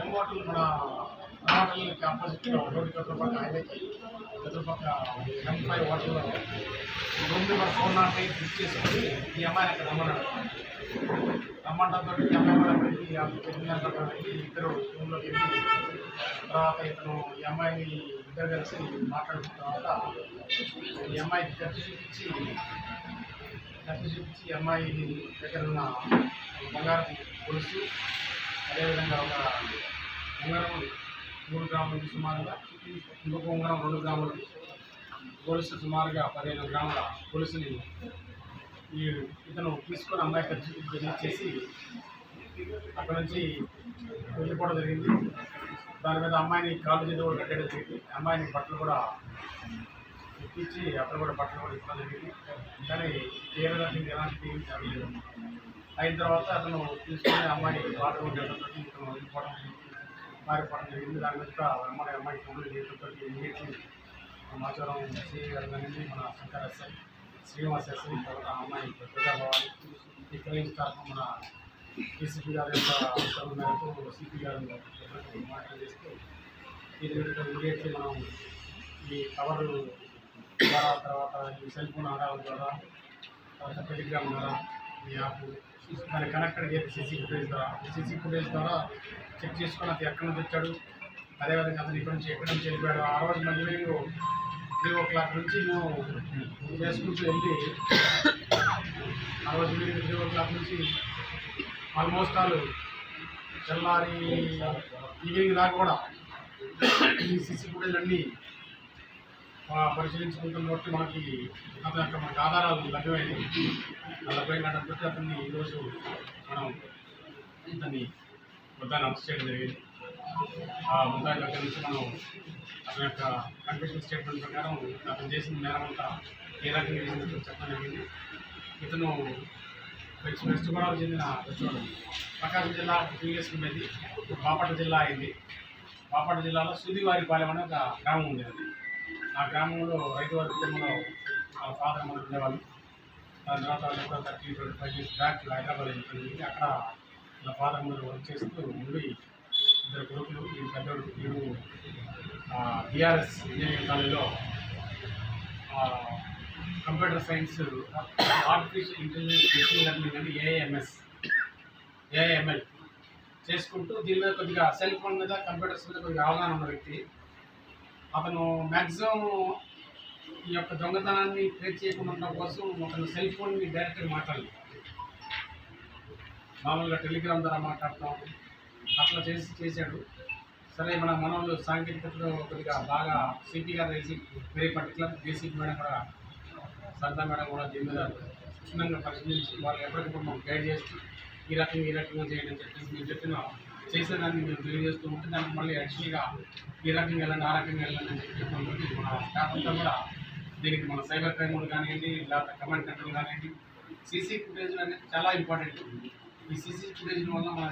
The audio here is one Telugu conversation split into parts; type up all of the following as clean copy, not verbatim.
ఎం హోటల్ మన హోటల్కి ఆపోజిట్లో రోడ్డుకి ఎదురుపక్క హైవేకి ఎదురుపక్క M5 హోటల్లో రూమ్ నెంబర్ 408 బుక్ చేసుకొని ఈ అమ్మాయిని అక్కడ రమ్మంటతో ఈ అమ్మాయి కూడా వెళ్ళి వెళ్ళి ఇద్దరు రూమ్లోకి వెళ్ళి తర్వాత ఇతను ఈ అమ్మాయిని ఇద్దరు కలిసి మాట్లాడుకున్న తర్వాత ఈ అమ్మాయికి ఖర్చు చూపించి ఈ అమ్మాయి దగ్గర ఉన్న బంగారం గొలుసు అదేవిధంగా ఒక ఉంగరం 3 గ్రాములకి సుమారుగా ఇంకొక ఉంగరం 2 గ్రాములు గొలుసు సుమారుగా 15 గ్రాముల గొలుసుని ఇతను తీసుకొని అమ్మాయి ఖర్చు చేసి అక్కడ నుంచి వెళ్ళిపోవడం జరిగింది. దాని మీద అమ్మాయిని కాళ్ళు చేతి కూడా కట్టడం జరిగింది. అమ్మాయిని బట్టలు కూడా ఇప్పించి అక్కడ కూడా బట్టలు కూడా ఇవ్వడం జరిగింది. కానీ ఎలాంటి జరగలేదు. అయిన తర్వాత అతను తీసుకుని అమ్మాయి వాటర్ ఉండేటతో ఇతను వెళ్ళిపోవడం మారిపోవడం జరిగింది. దాని మీద అమ్మాయి ఫోన్లు చేయడంతో ఇమీడియట్లీ మాచవరం ఎస్ఐ గారు కానీ మన శంకర్ ఎస్ఐ శ్రీనివాస్ ఎస్ఐ తర్వాత అమ్మాయి ప్రజాభావాలి ఈ క్రైమ్ స్టాఫ్ మన డీసీపీ గారి యొక్క అవసరం మేరకు సిపి గారు మాటలు చేస్తూ ఇమీడియట్లీ మనం ఈ కవర్ ద్వారా తర్వాత ఈ సెల్ ఫోన్ ఆధారాల ద్వారా తర్వాత టెలిగ్రామ్ ద్వారా ఈ యాప్ దాన్ని కనెక్టెడ్ చేసి సీసీ ఫుటేజ్ ద్వారా చెక్ చేసుకొని అది ఎక్కడి నుంచి వచ్చాడు, అదేవిధంగా అతను ఇక్కడ నుంచి ఎక్కడి నుంచి వెళ్ళిపోయాడు. ఆ రోజు మళ్ళీ 3 నుంచి మేము చేసుకుంటూ వెళ్ళి ఆ రోజు 3 నుంచి ఆల్మోస్ట్ తెల్లారి ఈవినింగ్ దాకా కూడా ఈ సీసీ ఫుటేజ్ అన్నీ పరిశీలించుకుంటున్న బట్టి మనకి అతని యొక్క మనకు ఆధారాలు లభ్యమైనవి. లభ్యమైనటువంటి అతన్ని ఈరోజు మనం అతన్ని ముద్దాన్ని అరెస్ట్ చేయడం జరిగింది. ఆ ముద్దాయి దగ్గర నుంచి మనం అతని యొక్క కన్ఫెషన్ స్టేట్మెంట్ ప్రకారం అతను చేసిన నేరం అంతా ఏ రకంగా చేసినట్టు చెప్పడం జరిగింది. ఇతను వెస్ట్ గోదావరి చెందిన ప్రకాశం జిల్లా ప్రీవియస్ ఉండేది, బాపట్ల జిల్లా అయింది. బాపట్ల జిల్లాలో సూదివారిపాలెం అనే ఒక గ్రామం ఉండేది. ఆ గ్రామంలో రైతు వారి కుటుంబంలో వాళ్ళ ఫాదర్ మదర్ ఉండేవాళ్ళు. దాని తర్వాత వాళ్ళు కూడా 30-25 years బ్యాక్ హైదరాబాద్ వెళ్ళిపోయింది. అక్కడ వాళ్ళ ఫాదర్ మదర్ వర్క్ చేస్తూ ఉండి 2 కొడుకులు, ఈ పెద్దోడు వీడు BRS ఇంజనీరింగ్ కాలేజీలో computer science artificial intelligence machine learning అని AIML చేసుకుంటూ దీని మీద కొద్దిగా సెల్ ఫోన్ మీద కంప్యూటర్స్ మీద కొద్దిగా అవగాహన ఉన్న వ్యక్తి. అతను మ్యాక్సిమం ఈ యొక్క దొంగతనాన్ని ట్రేస్ చేయకుండా ఉండడం కోసం అతను సెల్ ఫోన్ని డైరెక్ట్గా మాట్లాడలేదు. మామూలుగా టెలిగ్రామ్ ద్వారా మాట్లాడతాం అట్లా చేశాడు. సరే మన మనోళ్ళు సాంకేతికతలో కొద్దిగా బాగా సిపి గారు వేసి వెరీ పర్టికులర్ డీసీపీ మేడం కూడా సరితా మేడం కూడా దీని మీద క్షుణ్ణంగా పరిశీలించి వాళ్ళు ఎప్పటికప్పుడు మనం గైడ్ చేస్తూ ఈ రకంగా చేయండి అని చెప్పేసి మేము చెప్పిన చేసేదాన్ని మేము తెలియజేస్తూ ఉంటే దానికి మళ్ళీ యాక్చువల్గా ఈ రకంగా వెళ్ళండి ఆ రకంగా వెళ్ళండి అని చెప్పి మన స్టాఫ్ అంతా కూడా దీనికి మన సైబర్ క్రైమ్ కానివ్వండి లేకపోతే కమాండ్ కంట్రోల్ కానివ్వండి సీసీ ఫుటేజ్ అనేది చాలా ఇంపార్టెంట్. ఈ సీసీ ఫుటేజ్ వల్ల మన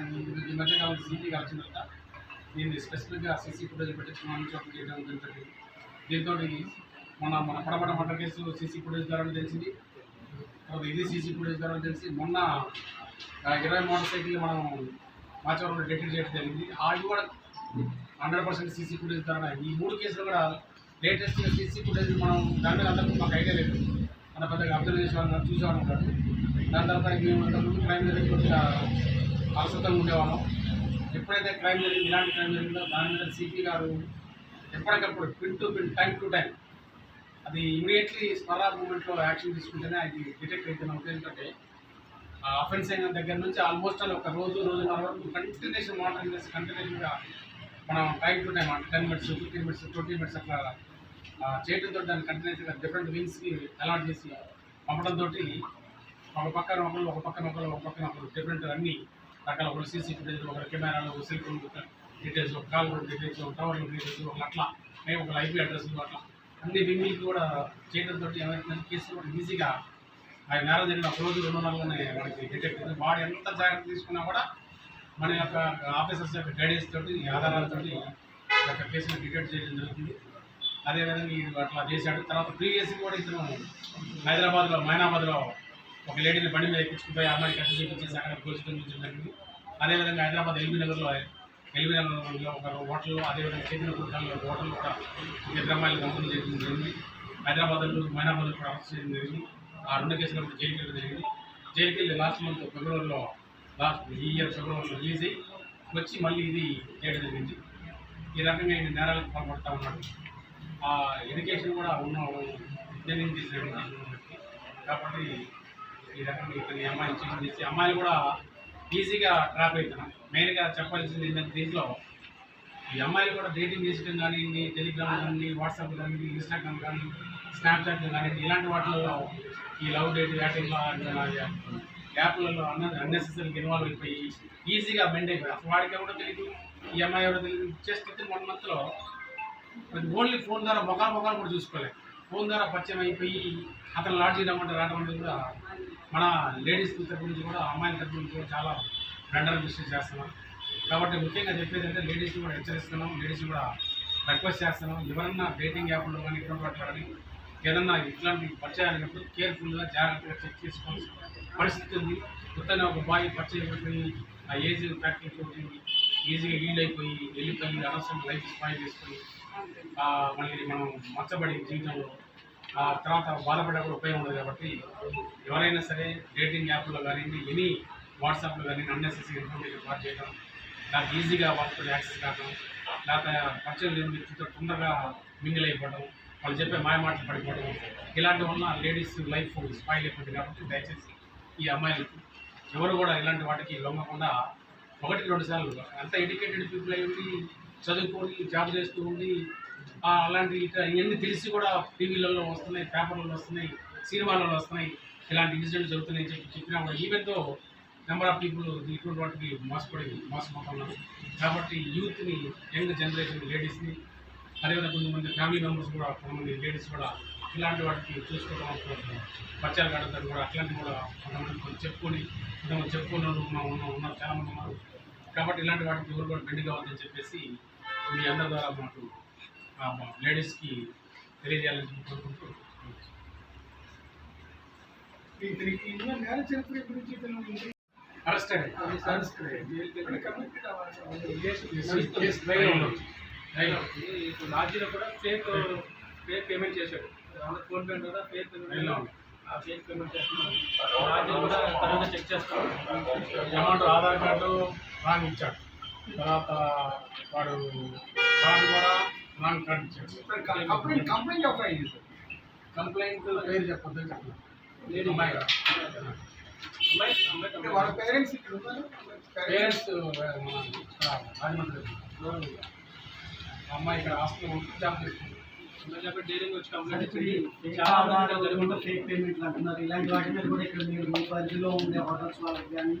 ఈ మధ్యకాలం సిపి వచ్చిన తర్వాత దీన్ని స్పెసిఫిక్గా సీసీ ఫుటేజ్ పెట్టించుకున్నామని చోట్ల చేయడం జరుగుతుంది. దీంతో మన పడబడ మర్డర్ కేసు సీసీ ఫుటేజ్ ద్వారా తెలిసింది. తర్వాత ఇది సీసీ ఫుటేజ్ ద్వారా తెలిసి మొన్న 20 మోటార్ సైకిల్ మనం మాచవరంలో డెటెక్ట్ చేయడం జరిగింది. అవి కూడా 100% సీసీ ఫుటేజ్ ద్వారా. ఈ 3 కేసులు కూడా లేటెస్ట్ సీసీ ఫుటేజ్ మనం దాని మీద అందరికీ మాకు ఐడియా లేదు, మన పెద్దగా అబ్జర్వ్ చేసేవాళ్ళం చూసేవాళ్ళం కాదు. దాని తర్వాత మేము అంతకుముందు క్రైమ్ జరిగి కొద్దిగా అలసత్వంగా ఉండేవాళ్ళం. ఎప్పుడైతే క్రైమ్ జరిగింది ఇలాంటి క్రైమ్ జరిగిందో దాని మీద సిపి గారు ఎప్పటికప్పుడు pin to pin time to time అది ఇమీడియట్లీ స్పర్ ఆఫ్ మూమెంట్లో యాక్షన్ తీసుకుంటేనే అది డిటెక్ట్ అయితే మనకు ఏంటంటే అఫెన్స్ అయిన దగ్గర నుంచి ఆల్మోస్ట్ ఒక రోజున్నర వరకు కంటిన్యూషన్ మానిటరింగ్ చేసి కంటిన్యూషన్గా మనం టైం టు టైం అంటే 10 minutes 15 minutes 20 minutes అట్లా చేయడంతో దాన్ని కంటిన్యూస్గా డిఫరెంట్ వింగ్స్కి అలాట్ చేసి పంపడంతో ఒక పక్కన ఒకరు డిఫరెంట్ అన్ని రకాల ఒకరు సీసీ ఫుటేజ్, ఒక కెమెరాలు, ఒక సెల్ ఫోన్ డీటెయిల్స్, ఒక కాల్ డీటెయిల్స్, ఒక టవర్ డీటెయిల్స్, ఒక అట్లా ఒక IP అడ్రస్లు అట్లా అన్ని వింగ్లకి కూడా చేయడంతో ఏమైనా కేసులు కూడా ఈజీగా ఆ నేరం జరిగిన ఒక రోజు 2 నెలలోనే మనకి డిటెక్ట్ అవుతుంది. వాడు ఎంత జాగ్రత్త తీసుకున్నా కూడా మన యొక్క ఆఫీసర్స్ యొక్క గైడెన్స్ తోటి ఆధారాలతో ఈ యొక్క కేసును డిటెక్ట్ చేయడం జరుగుతుంది. అదేవిధంగా ఈ అట్లా చేశాడు. తర్వాత ప్రీవియస్ కూడా ఇతను హైదరాబాద్లో మైనాబాద్లో ఒక లేడీని బండి మీద ఎక్కించుకుపోయి అమ్మాయికి కట్టి చూపించేసి అక్కడ గోల్చి జరిగింది. అదేవిధంగా హైదరాబాద్ LB నగర్లో ఎలిమినలో ఒక హోటల్లో, అదేవిధంగా చేతిన గుర్తాల్లో హోటల్లో కూడా ఇద్దరు అమ్మాయిలు కంపెనీ చేయడం జరిగింది. హైదరాబాద్లో మైనాబాద్లో కూడా అరెస్ట్ చేయడం జరిగింది. ఆ 2 కేసులు కూడా జైలుకి వెళ్ళడం జరిగింది. జైలుకి వెళ్ళి లాస్ట్ మంత్ ఫిబ్రవరిలో ఈ ఇయర్ ఫిబ్రవరిలో రిలీజ్ అయ్యి వచ్చి మళ్ళీ ఇది చేయడం జరిగింది. ఈ రకంగా ఈయన నేరాలకు పాల్పడతా ఉన్నాడు. ఆ ఎడ్యుకేషన్ కూడా ఉన్న ఇంజనీరింగ్ చేసిన ఎడ్యుకేషన్ ఉన్నట్టు కాబట్టి ఈ రకంగా ఇక్కడ ఈ అమ్మాయిని చీటింగ్ చేసి అమ్మాయిలు కూడా ఈజీగా ట్రాప్ అవుతున్నాం. మెయిన్గా చెప్పాల్సింది ఏంటంటే దీంట్లో ఈ అమ్మాయిలు కూడా డేటింగ్ చేసడం కానివ్వండి, టెలిగ్రామ్ కానీ, వాట్సాప్ కానీ, ఇన్స్టాగ్రామ్ కానీ, స్నాప్చాట్ కానివ్వండి, ఇలాంటి వాటిల్లో ఈ లవ్ డేట్ యాటింగ్లో యాప్లలో అన్నెసెసరీగా ఇన్వాల్వ్ అయిపోయి ఈజీగా బెండ్ అయిపోయి అసలు వాడికి ఎవరో తెలియదు, ఈ అమ్మాయి ఎవరో తెలియదు. జస్ట్ 1 మంత్లో ఓన్లీ ఫోన్ ద్వారా మొఖాలు కూడా చూసుకోలేదు. ఫోన్ ద్వారా పరిచయం అయిపోయి అతను లాడ్జీ రావడం అనేది కూడా మన లేడీస్ తరపు నుంచి కూడా అమ్మాయిల తరపు నుంచి కూడా చాలా బ్లండర్ మిస్టేక్ చేస్తున్నాం. కాబట్టి ముఖ్యంగా చెప్పేది అంటే లేడీస్ని కూడా హెచ్చరిస్తున్నాం, లేడీస్ని కూడా రిక్వెస్ట్ చేస్తున్నాం. ఎవరన్నా డేటింగ్ యాప్లో కానీ ఇటువంటి వాటిలో కానీ ఏదన్నా ఇట్లాంటి పరిచయం అయినప్పుడు కేర్ఫుల్గా జాగ్రత్తగా చెక్ చేసుకోవాల్సిన పరిస్థితి ఉంది. కొత్తగా ఒక బాయ్ పరిచయం అయిపోయి ఆ ఏజ్ ఫ్యాక్టరీ తోటి ఈజీగా హీల్ అయిపోయి వెళ్ళిపోయి అనవసరం లైఫ్ స్పాయిల్ చేసుకొని మళ్ళీ మనం మచ్చబడి జీవితంలో ఆ తర్వాత బాధపడే కూడా ఉపయోగం ఉండదు. కాబట్టి ఎవరైనా సరే డేటింగ్ యాప్లో కానివ్వండి, ఎనీ వాట్సాప్లో కానీ అన్నెసెసరీ ఇన్ఫర్మేషన్ పాస్ చేయడం, నాకు ఈజీగా వాళ్ళతో యాక్సెస్ కావడం, లేకపోతే పరిచయం లేని వ్యక్తితో తొందరగా మింగిల్ అయిపోవడం, వాళ్ళు చెప్పే మాయ మాటలు పడిపోవడం, ఇలాంటి వల్ల లేడీస్ లైఫ్ స్పాయిల్ అయిపోతుంది. కాబట్టి దయచేసి ఈ అమ్మాయిలకు ఎవరు కూడా ఇలాంటి వాటికి లొంగకుండా 1-2 సార్లు అంత ఎడ్యుకేటెడ్ పీపుల్ అయి ఉండి చదువుకొని జాబ్ చేస్తూ ఉండి అలాంటి ఇవన్నీ తెలిసి కూడా టీవీలలో వస్తున్నాయి, పేపర్లలో వస్తున్నాయి, సినిమాలలో వస్తున్నాయి, ఇలాంటి ఇన్సిడెంట్స్ జరుగుతున్నాయని చెప్పినా కూడా ఈవెన్తో నెంబర్ ఆఫ్ పీపుల్ ఇటువంటి వాటికి మోసపోతున్నారు. కాబట్టి యూత్ని, యంగ్ జనరేషన్ లేడీస్ని, అదేవిధంగా కొంతమంది ఫ్యామిలీ మెంబర్స్ కూడా, కొంతమంది లేడీస్ కూడా ఇలాంటి వాటికి చూసుకోవడం పరిచయాలు కడతారు కూడా అట్లాంటివి కూడా కొంతమంది చెప్పుకొని ఉన్నారు చాలామంది ఉన్నారు. కాబట్టి ఇలాంటి వాటికి ఎవరు కూడా బెండ్ కావద్దని చెప్పేసి మీ అందరి ద్వారా మాకు లేడీస్కి తెలియజేయాలని కోరుకుంటూ లాడ్జీలో కూడా ఫేక్ పేమెంట్ చేశాడు. ఫోన్పే కదా ఫేక్ పేమెంట్, ఆ ఫేక్ పేమెంట్ చేస్తున్నాం. లాడ్జీలో కూడా తర్వాత చెక్ చేస్తాం. అమౌంట్ ఆధార్ కార్డు రాంగ్ ఇచ్చాడు, తర్వాత వాడు కార్డు కూడా రాంగ్ కార్డు ఇచ్చాడు. కంప్లైంట్ పేరు చెప్పొద్దని చెప్పలేదు. వాళ్ళ పేరెంట్స్ పేరెంట్స్ రాజమండ్రి అమ్మాయి ఇక్కడ హాస్టల్లో ఉంటూ జాబ్ చేస్తుంది. డైరింగ్ వచ్చి కంప్లైంట్ ఫేక్ పేమెంట్లు అంటున్నారు. ఇలాంటి వాటి మీద కూడా ఇక్కడ మీరు మీ పరిధిలో ఉండే హోటల్స్ వాళ్ళకి కానీ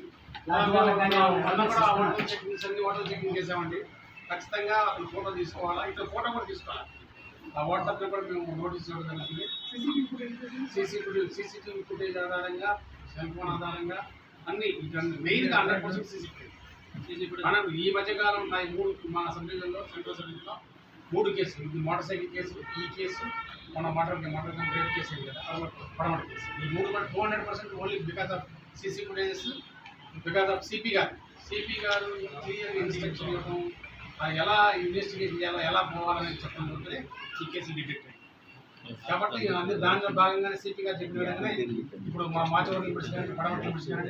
హోటల్ చెకింగ్ చేసామండి. ఖచ్చితంగా అతను ఫోటో తీసుకోవాలా, ఇతను ఫోటో కూడా తీసుకోవాలి. ఆ వాట్సాప్లో కూడా మేము నోటీస్ ఇవ్వడం జరిగింది. సీసీటీవీ ఫుటేజ్ ఆధారంగా, సెల్ ఫోన్ ఆధారంగా అన్ని మెయిన్గా 100% సీసీటీవీ. మనం ఈ మధ్యకాలం ఉన్నాయి 3 మా సబ్ డివిజన్లో, సెంట్రల్ సబ్ డివిజన్లో 3 కేసులు. ఇది మోటార్ సైకిల్ కేసు, ఈ కేసు, మన మోటార్ రేప్ కేసు అయింది కదా, పడమట కేసు. ఈ 3 కూడా 200% only because of CC footages, because of CP గారు క్లియర్ ఇన్స్ట్రక్షన్ ఇవ్వడం, ఎలా ఇన్వెస్టిగేట్ చేయాలో, ఎలా పోవాలని చెప్పడం ఉంటే ఈ కేసు డిటెక్ట్ అయింది. కాబట్టి అందరూ దాంట్లో భాగంగానే సిపి గారు చెప్పిన విధంగానే ఇప్పుడు మా మాచవరం లిమిట్స్ కానీ, పడమట లిమిట్స్ కానీ